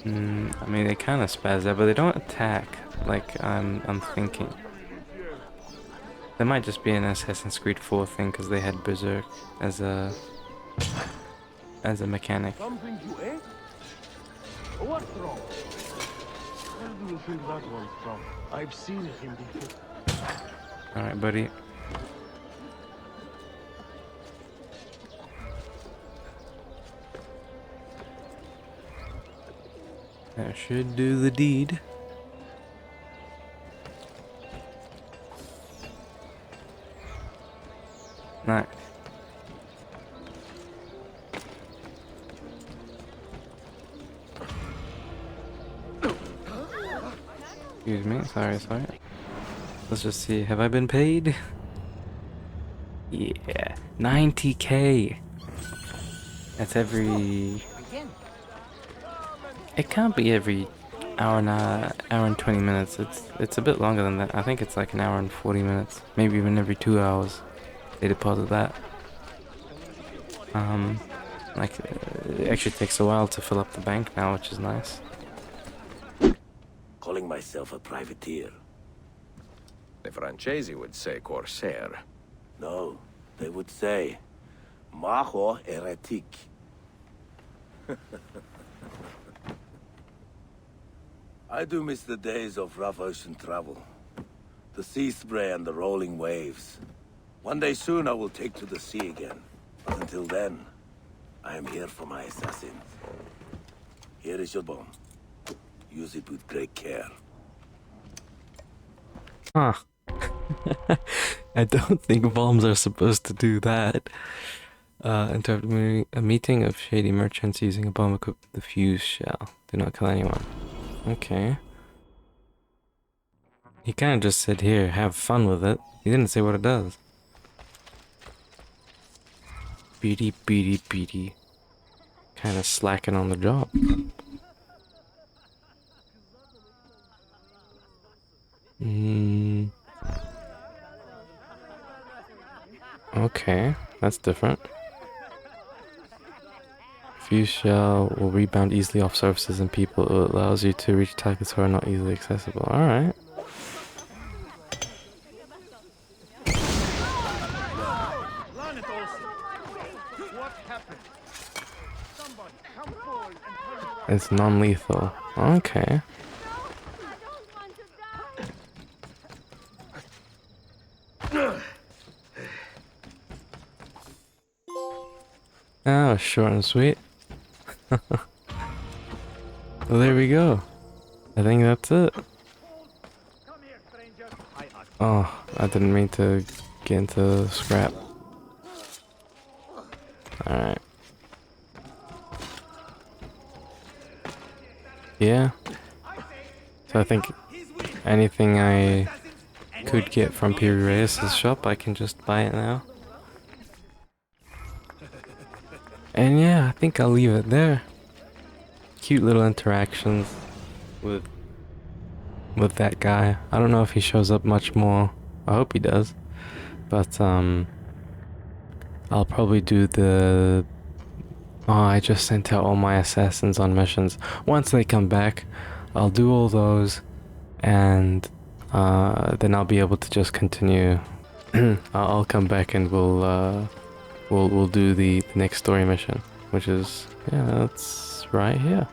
I mean, they kind of spaz out, but they don't attack like I'm thinking. That might just be an Assassin's Creed 4 thing because they had Berserk as a mechanic. Something you ate? What's wrong? Where do you think that one's from? I've seen him before. Alright, buddy. That should do the deed. Nice. Excuse me, sorry. Let's just see, have I been paid? Yeah, 90k. That's every... It can't be every hour and 20 minutes. It's a bit longer than that. I think it's like an hour and 40 minutes. Maybe even every 2 hours they deposit that. Like it actually takes a while to fill up the bank now, which is nice. Calling myself a privateer. The Francesi would say corsair. No, they would say, Majo heretic. I do miss the days of rough ocean travel. The sea spray and the rolling waves. One day soon I will take to the sea again. But until then, I am here for my assassins. Here is your bomb. Use it with great care. Huh. I don't think bombs are supposed to do that. Interrupt a meeting of shady merchants using a bomb equipped with the fuse shell. Do not kill anyone. Okay. He kind of just said, here, have fun with it. He didn't say what it does. Beady. Kind of slacking on the job. Okay, that's different. Fuse shell will rebound easily off surfaces and people. It allows you to reach targets who are not easily accessible. Alright. It's non-lethal. Okay. Oh, short and sweet. Well, there we go. I think that's it. Oh, I didn't mean to get into scrap. Alright. yeah. So I think anything I could get from Piri Reyes' shop, I can just buy it now. And yeah, I think I'll leave it there. Cute little interactions with that guy. I don't know if he shows up much more. I hope he does. But I'll probably do the... Oh, I just sent out all my assassins on missions. Once they come back, I'll do all those, and then I'll be able to just continue. I'll come back and we'll do the next story mission, which is, yeah, that's right here.